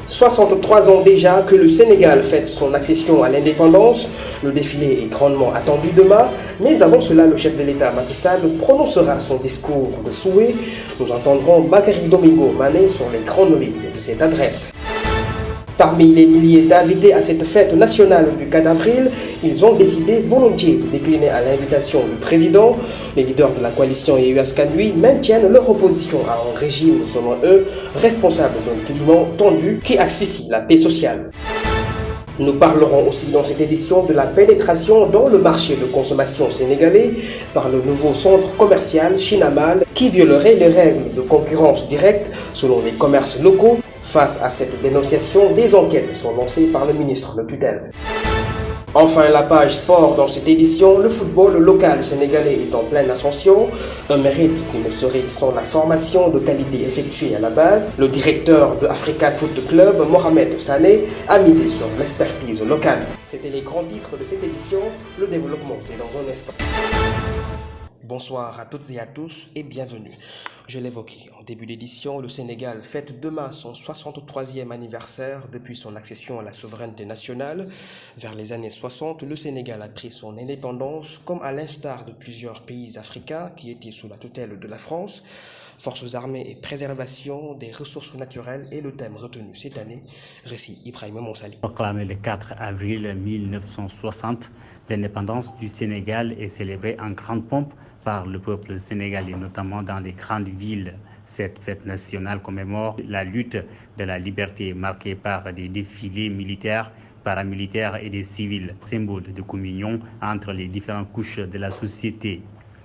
63 ans déjà que le Sénégal fête son accession à l'indépendance. Le défilé est grandement attendu demain, mais avant cela, le chef de l'État Macky Sall prononcera son discours de souhait. Nous entendrons Bakary Domingo Mané sur les grandes lignes de cette adresse. Parmi les milliers d'invités à cette fête nationale du 4 avril, ils ont décidé volontiers de décliner à l'invitation du président. Les leaders de la coalition EUASCANUI maintiennent leur opposition à un régime, selon eux, responsable d'un climat tendu qui asphyxie la paix sociale. Nous parlerons aussi dans cette édition de la pénétration dans le marché de consommation sénégalais par le nouveau centre commercial Chinamal qui violerait les règles de concurrence directe selon les commerces locaux. Face à cette dénonciation, des enquêtes sont lancées par le ministre de tutelle. Enfin, la page sport dans cette édition, le football local sénégalais est en pleine ascension, un mérite qui ne serait sans la formation de qualité effectuée à la base. Le directeur de Africa Foot Club, Mohamed Sané, a misé sur l'expertise locale. C'était les grands titres de cette édition, le développement c'est dans un instant. Bonsoir à toutes et à tous et bienvenue. Je l'évoquais en début d'édition, le Sénégal fête demain son 63e anniversaire depuis son accession à la souveraineté nationale. Vers les années 60, le Sénégal a pris son indépendance, comme à l'instar de plusieurs pays africains qui étaient sous la tutelle de la France. Forces armées et préservation des ressources naturelles est le thème retenu cette année. Récit Ibrahima Monsali. Proclamé le 4 avril 1960, l'indépendance du Sénégal est célébrée en grande pompe par le peuple sénégalais, notamment dans les grandes villes. Cette fête nationale commémore la lutte de la liberté marquée par des défilés militaires, paramilitaires et des civils, symbole de communion entre les différentes couches de la société.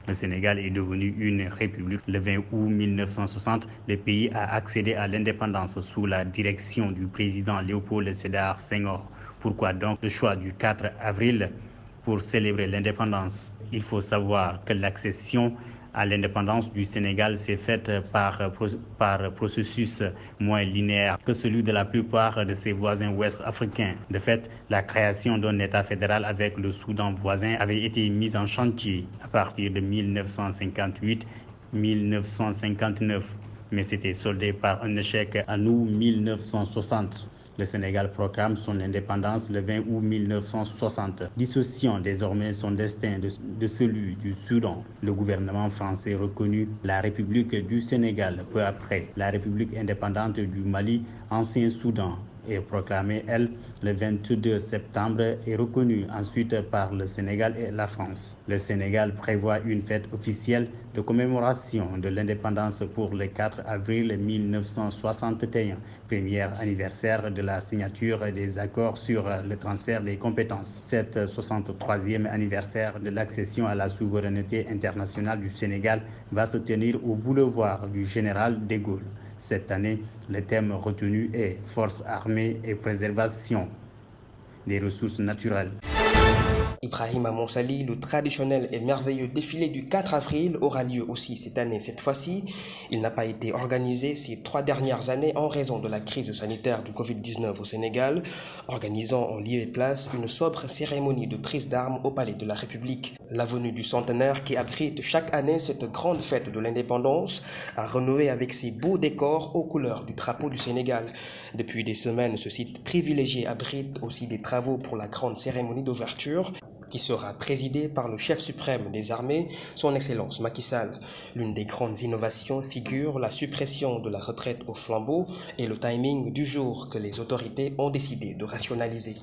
Le Sénégal est devenu une république. Le 20 août 1960, le pays a accédé à l'indépendance sous la direction du président Léopold Sédar Senghor. Pourquoi donc le choix du 4 avril pour célébrer l'indépendance? Il faut savoir que l'accession à l'indépendance du Sénégal s'est faite par processus moins linéaire que celui de la plupart de ses voisins ouest-africains. De fait, la création d'un État fédéral avec le Soudan voisin avait été mise en chantier à partir de 1958-1959, mais c'était soldé par un échec en août 1960. Le Sénégal proclame son indépendance le 20 août 1960, dissociant désormais son destin de celui du Soudan. Le gouvernement français reconnut la République du Sénégal peu après. La République indépendante du Mali, ancien Soudan, est proclamée, elle, le 22 septembre et reconnue ensuite par le Sénégal et la France. Le Sénégal prévoit une fête officielle de commémoration de l'indépendance pour le 4 avril 1961, premier anniversaire de la signature des accords sur le transfert des compétences. Cette 63e anniversaire de l'accession à la souveraineté internationale du Sénégal va se tenir au boulevard du Général de Gaulle. Cette année, le thème retenu est « Forces armées et préservation des ressources naturelles ». Ibrahima Monsali, le traditionnel et merveilleux défilé du 4 avril aura lieu aussi cette année. Cette fois-ci, il n'a pas été organisé ces 3 dernières années en raison de la crise sanitaire du Covid-19 au Sénégal, organisant en lieu et place une sobre cérémonie de prise d'armes au Palais de la République. L'avenue du Centenaire qui abrite chaque année cette grande fête de l'indépendance a renoué avec ses beaux décors aux couleurs du drapeau du Sénégal. Depuis des semaines, ce site privilégié abrite aussi des travaux pour la grande cérémonie d'ouverture qui sera présidée par le chef suprême des armées, son Excellence Macky Sall. L'une des grandes innovations figure la suppression de la retraite au flambeau et le timing du jour que les autorités ont décidé de rationaliser.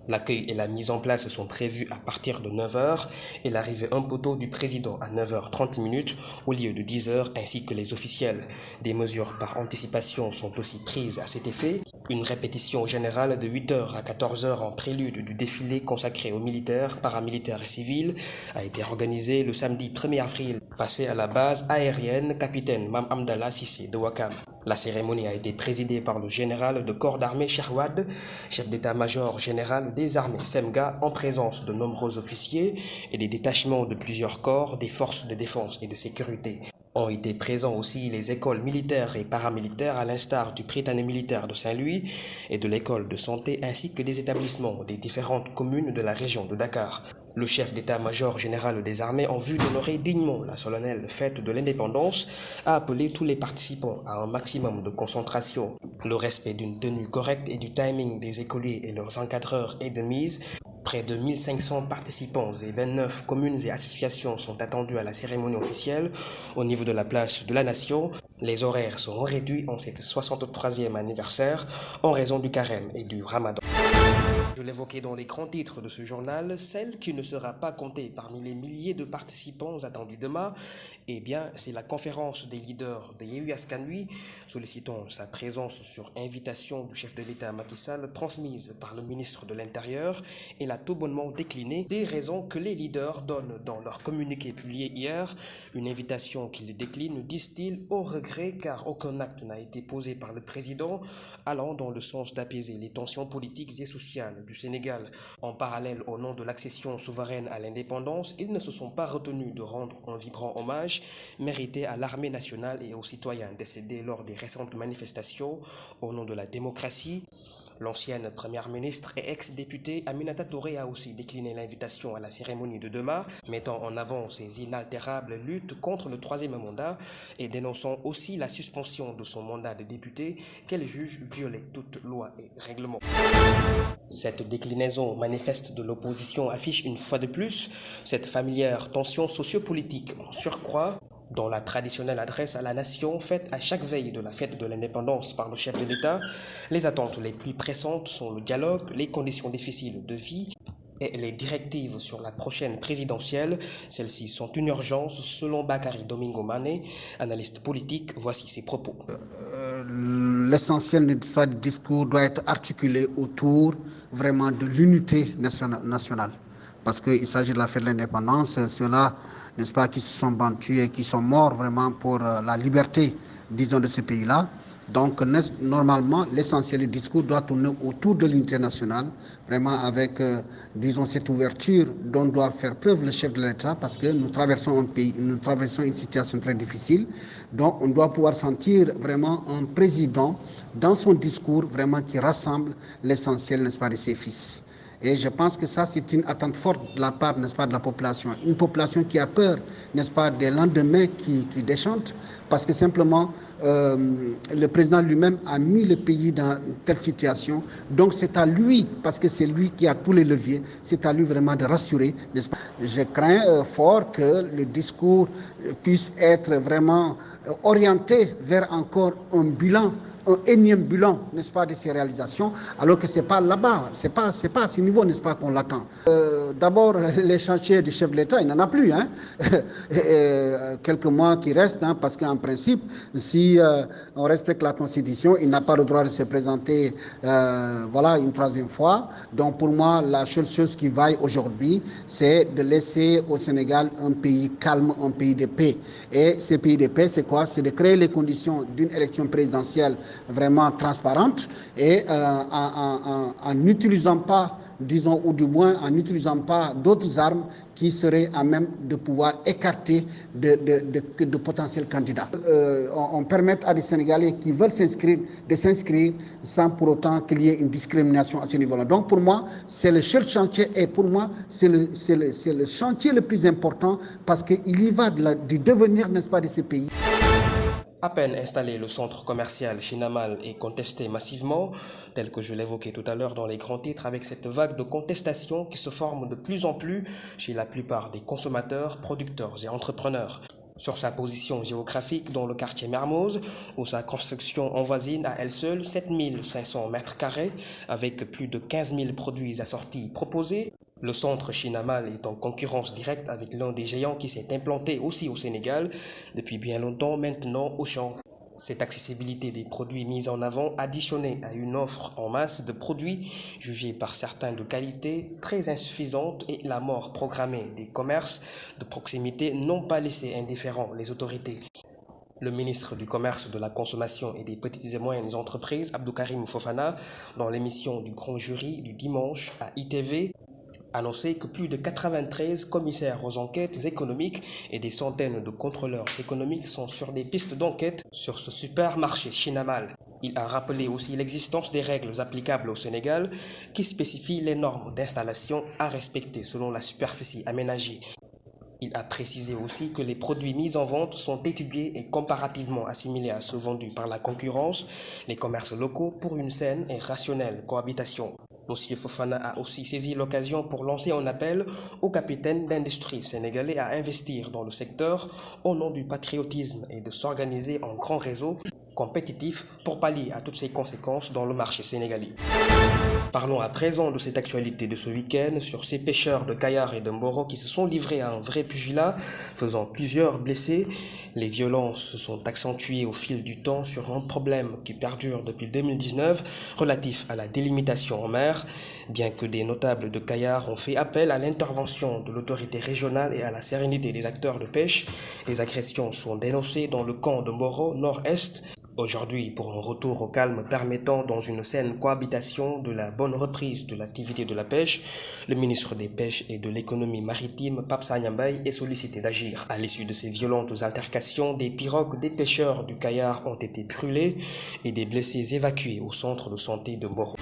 L'accueil et la mise en place sont prévus à partir de 9h et l'arrivée un peu tôt du président à 9h30 au lieu de 10h ainsi que les officiels. Des mesures par anticipation sont aussi prises à cet effet. Une répétition générale de 8h à 14h en prélude du défilé consacré aux militaires, paramilitaires et civils a été organisée le samedi 1er avril, passé à la base aérienne Capitaine Mam Amdallah Cissé de Ouakam. La cérémonie a été présidée par le général de corps d'armée Cheikh Wade, chef d'état-major général des armées SEMGA, en présence de nombreux officiers et des détachements de plusieurs corps des forces de défense et de sécurité. Ont été présents aussi les écoles militaires et paramilitaires à l'instar du Prytanée militaire de Saint-Louis et de l'école de santé ainsi que des établissements des différentes communes de la région de Dakar. Le chef d'état-major général des armées, en vue d'honorer dignement la solennelle fête de l'indépendance, a appelé tous les participants à un maximum de concentration. Le respect d'une tenue correcte et du timing des écoliers et leurs encadreurs est de mise. Près de 1500 participants et 29 communes et associations sont attendus à la cérémonie officielle au niveau de la place de la Nation. Les horaires seront réduits en cette 63e anniversaire en raison du carême et du ramadan. Je l'évoquais dans les grands titres de ce journal, celle qui ne sera pas comptée parmi les milliers de participants attendus demain, eh bien, c'est la conférence des leaders de Yewwi Askan Wi, sollicitant sa présence sur invitation du chef de l'État Macky Sall, transmise par le ministre de l'Intérieur. Elle a tout bonnement décliné des raisons que les leaders donnent dans leur communiqué publié hier. Une invitation qu'ils déclinent, disent-ils, au regret car aucun acte n'a été posé par le président allant dans le sens d'apaiser les tensions politiques et sociales du Sénégal. En parallèle, au nom de l'accession souveraine à l'indépendance, ils ne se sont pas retenus de rendre un vibrant hommage mérité à l'armée nationale et aux citoyens décédés lors des récentes manifestations au nom de la démocratie. L'ancienne première ministre et ex-députée Aminata Touré a aussi décliné l'invitation à la cérémonie de demain, mettant en avant ses inaltérables luttes contre le troisième mandat et dénonçant aussi la suspension de son mandat de député qu'elle juge violer toute loi et règlement. Cette déclinaison manifeste de l'opposition affiche une fois de plus cette familière tension sociopolitique en surcroît. Dans la traditionnelle adresse à la nation faite à chaque veille de la fête de l'indépendance par le chef de l'État, les attentes les plus pressantes sont le dialogue, les conditions difficiles de vie et les directives sur la prochaine présidentielle. Celles-ci sont une urgence selon Bakary Domingo Mané, analyste politique. Voici ses propos. L'essentiel du discours doit être articulé autour vraiment de l'unité nationale. Parce qu'il s'agit de la fête de l'indépendance, ceux-là, n'est-ce pas, qui se sont battus et qui sont morts vraiment pour la liberté, disons, de ce pays-là. Donc, normalement, l'essentiel du discours doit tourner autour de l'unité nationale, vraiment avec, disons, cette ouverture dont doit faire preuve le chef de l'État, parce que nous traversons un pays, nous traversons une situation très difficile. Donc, on doit pouvoir sentir vraiment un président dans son discours, vraiment qui rassemble l'essentiel, n'est-ce pas, de ses fils. Et je pense que ça, c'est une attente forte de la part, n'est-ce pas, de la population. Une population qui a peur, n'est-ce pas, des lendemains qui déchantent, parce que simplement, le président lui-même a mis le pays dans une telle situation. Donc c'est à lui, parce que c'est lui qui a tous les leviers, c'est à lui vraiment de rassurer, n'est-ce pas. Je crains fort que le discours puisse être vraiment orienté vers encore un bilan, un énième bilan, n'est-ce pas, de ces réalisations, alors que c'est pas là-bas, c'est pas à ce niveau, n'est-ce pas, qu'on l'attend. D'abord, les chantiers du chef de l'État, il n'en a plus, hein. Quelques mois qui restent, hein, parce qu'en principe, si on respecte la Constitution, il n'a pas le droit de se présenter, voilà, une troisième fois. Donc pour moi, la seule chose qui vaille aujourd'hui, c'est de laisser au Sénégal un pays calme, un pays de paix. Et ce pays de paix, c'est quoi? C'est de créer les conditions d'une élection présidentielle vraiment transparente et en n'utilisant pas, disons, ou du moins en n'utilisant pas d'autres armes qui seraient à même de pouvoir écarter de potentiels candidats. On permet à des Sénégalais qui veulent s'inscrire de s'inscrire sans pour autant qu'il y ait une discrimination à ce niveau-là. Donc pour moi, c'est le seul chantier et pour moi, c'est le chantier le plus important parce qu'il y va du devenir, n'est-ce pas, de ce pays. À peine installé, le centre commercial Chinamal est contesté massivement, tel que je l'évoquais tout à l'heure dans les grands titres, avec cette vague de contestation qui se forme de plus en plus chez la plupart des consommateurs, producteurs et entrepreneurs. Sur sa position géographique dans le quartier Mermoz, où sa construction envoisine à elle seule 7500 mètres carrés, avec plus de 15 000 produits assortis proposés, le centre Chinamal est en concurrence directe avec l'un des géants qui s'est implanté aussi au Sénégal depuis bien longtemps maintenant, Auchan. Cette accessibilité des produits mis en avant, additionnée à une offre en masse de produits jugés par certains de qualité très insuffisante et la mort programmée des commerces de proximité n'ont pas laissé indifférents les autorités. Le ministre du Commerce, de la Consommation et des petites et moyennes entreprises, Abdou Karim Fofana, dans l'émission du Grand Jury du dimanche à ITV, Annoncé que plus de 93 commissaires aux enquêtes économiques et des centaines de contrôleurs économiques sont sur des pistes d'enquête sur ce supermarché Chinamal. Il a rappelé aussi l'existence des règles applicables au Sénégal qui spécifient les normes d'installation à respecter selon la superficie aménagée. Il a précisé aussi que les produits mis en vente sont étudiés et comparativement assimilés à ceux vendus par la concurrence, les commerces locaux pour une saine et rationnelle cohabitation. M. Fofana a aussi saisi l'occasion pour lancer un appel aux capitaines d'industrie sénégalais à investir dans le secteur au nom du patriotisme et de s'organiser en grand réseau compétitif pour pallier à toutes ces conséquences dans le marché sénégalais. Parlons à présent de cette actualité de ce week-end sur ces pêcheurs de Kayar et de Mboro qui se sont livrés à un vrai pugilat, faisant plusieurs blessés. Les violences se sont accentuées au fil du temps sur un problème qui perdure depuis 2019 relatif à la délimitation en mer. Bien que des notables de Kayar ont fait appel à l'intervention de l'autorité régionale et à la sérénité des acteurs de pêche, les agressions sont dénoncées dans le camp de Mboro nord-est. Aujourd'hui, pour un retour au calme permettant dans une saine cohabitation de la bonne reprise de l'activité de la pêche, le ministre des Pêches et de l'économie maritime, Pape Sagna Mbaye, est sollicité d'agir. À l'issue de ces violentes altercations, des pirogues des pêcheurs du Kayar ont été brûlées et des blessés évacués au centre de santé de Mboro.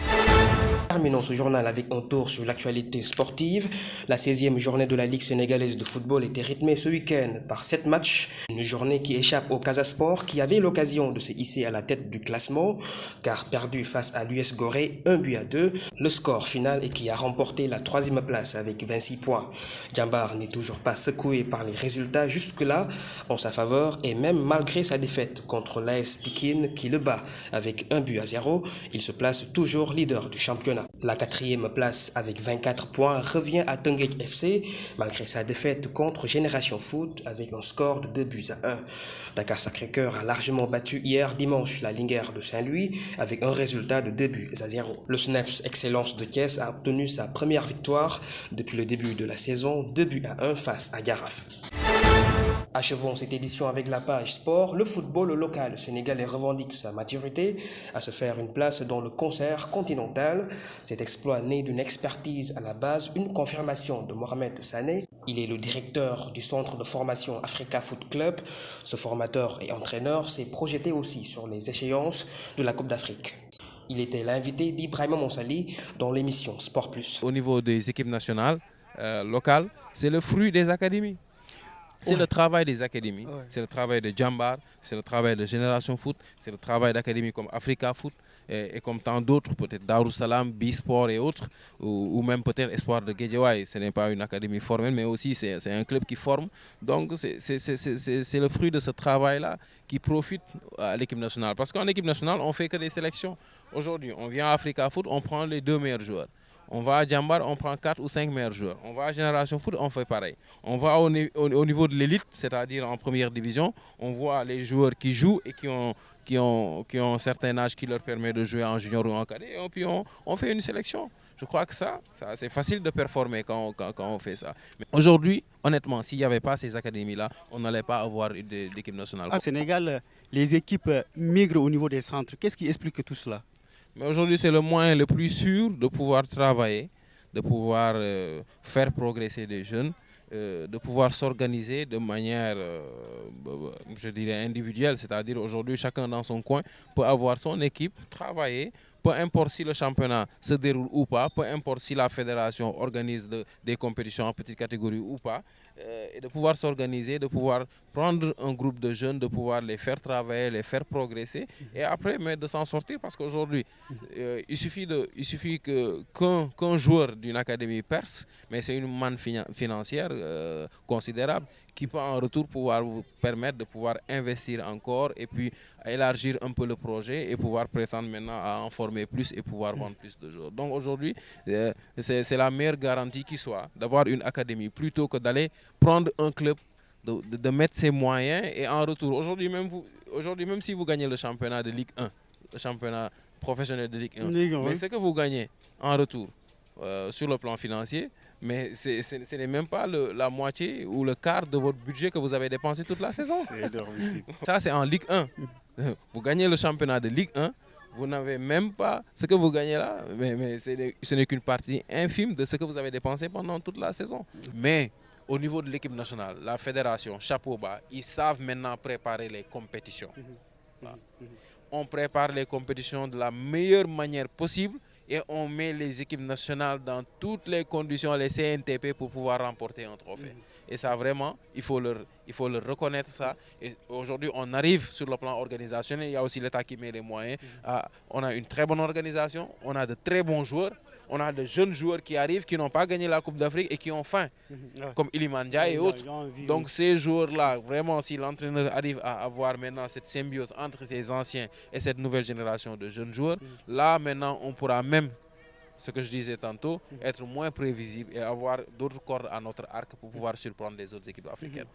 Terminons ce journal avec un tour sur l'actualité sportive. La 16e journée de la Ligue sénégalaise de football était rythmée ce week-end par 7 matchs. Une journée qui échappe au Casa Sport qui avait l'occasion de se hisser à la tête du classement car perdu face à l'US Gorée 1-2, le score final et qui a remporté la 3e place avec 26 points. Djambar n'est toujours pas secoué par les résultats jusque-là en sa faveur et même malgré sa défaite contre l'AS Pikine qui le bat avec 1-0, il se place toujours leader du championnat. La 4e place avec 24 points revient à Teungueth FC malgré sa défaite contre Génération Foot avec un score de 2-1. Dakar Sacré-Cœur a largement battu hier dimanche la Linguère de Saint-Louis avec un résultat de 2-0. Le SNEPS Excellence de Thiès a obtenu sa première victoire depuis le début de la saison, 2-1 face à Garaf. Achevons cette édition avec la page sport. Le football local sénégalais revendique sa maturité à se faire une place dans le concert continental. Cet exploit né d'une expertise à la base, une confirmation de Mohamed Sané. Il est le directeur du centre de formation Africa Foot Club. Ce formateur et entraîneur s'est projeté aussi sur les échéances de la Coupe d'Afrique. Il était l'invité d'Ibrahima Monsali dans l'émission Sport Plus. Au niveau des équipes nationales locales, c'est le fruit des académies. C'est le travail des académies, c'est le travail de Djambar, c'est le travail de Génération Foot, c'est le travail d'académies comme Africa Foot et comme tant d'autres, peut-être Darussalam, B-Sport et autres, ou même peut-être Espoir de Guédiawaye. Ce n'est pas une académie formelle, mais aussi c'est un club qui forme. Donc c'est le fruit de ce travail-là qui profite à l'équipe nationale. Parce qu'en équipe nationale, on ne fait que des sélections. Aujourd'hui, on vient à Africa Foot, on prend les 2 meilleurs joueurs. On va à Djambar, on prend 4 ou 5 meilleurs joueurs. On va à Génération Foot, on fait pareil. On va au niveau de l'élite, c'est-à-dire en première division, on voit les joueurs qui jouent et qui ont un certain âge qui leur permet de jouer en junior ou en cadet. Et puis on fait une sélection. Je crois que ça c'est facile de performer quand on fait ça. Mais aujourd'hui, honnêtement, s'il n'y avait pas ces académies-là, on n'allait pas avoir d'équipe nationale. Au Sénégal, les équipes migrent au niveau des centres. Qu'est-ce qui explique tout cela? Mais aujourd'hui, c'est le moyen le plus sûr de pouvoir travailler, de pouvoir faire progresser des jeunes, de pouvoir s'organiser de manière, je dirais, individuelle. C'est-à-dire aujourd'hui, chacun dans son coin peut avoir son équipe, travailler, peu importe si le championnat se déroule ou pas, peu importe si la fédération organise des compétitions en petite catégorie ou pas, et de pouvoir s'organiser, de pouvoir prendre un groupe de jeunes, de pouvoir les faire travailler, les faire progresser, et après de s'en sortir, parce qu'aujourd'hui, il suffit qu'un joueur d'une académie perce, mais c'est une manne financière considérable qui peut en retour pouvoir vous permettre de pouvoir investir encore et puis élargir un peu le projet et pouvoir prétendre maintenant à en former plus et pouvoir vendre plus de joueurs. Donc aujourd'hui, c'est la meilleure garantie qui soit d'avoir une académie plutôt que d'aller prendre un club, de mettre ses moyens et en retour. Aujourd'hui même si vous gagnez le championnat de Ligue 1, le championnat professionnel de Ligue 1, mais ce que vous gagnez en retour sur le plan financier, mais ce n'est même pas la moitié ou le quart de votre budget que vous avez dépensé toute la saison. C'est énorme ici. Ça, c'est en Ligue 1. Vous gagnez le championnat de Ligue 1, Vous n'avez même pas ce que vous gagnez là, mais ce n'est qu'une partie infime de ce que vous avez dépensé pendant toute la saison. Mais au niveau de l'équipe nationale, la fédération, chapeau bas, ils savent maintenant préparer les compétitions. Voilà. On prépare les compétitions de la meilleure manière possible et on met les équipes nationales dans toutes les conditions, les CNTP, pour pouvoir remporter un trophée. Et ça, vraiment, il faut leur reconnaître ça. Et aujourd'hui, on arrive sur le plan organisationnel. Il y a aussi l'État qui met les moyens. On a une très bonne organisation, on a de très bons joueurs, on a de jeunes joueurs qui arrivent, qui n'ont pas gagné la Coupe d'Afrique et qui ont faim, comme Iliman Ndiaye et autres. Donc ces joueurs-là, vraiment, si l'entraîneur arrive à avoir maintenant cette symbiose entre ces anciens et cette nouvelle génération de jeunes joueurs, là, maintenant, on pourra même, ce que je disais tantôt, être moins prévisible et avoir d'autres cordes à notre arc pour pouvoir surprendre les autres équipes africaines.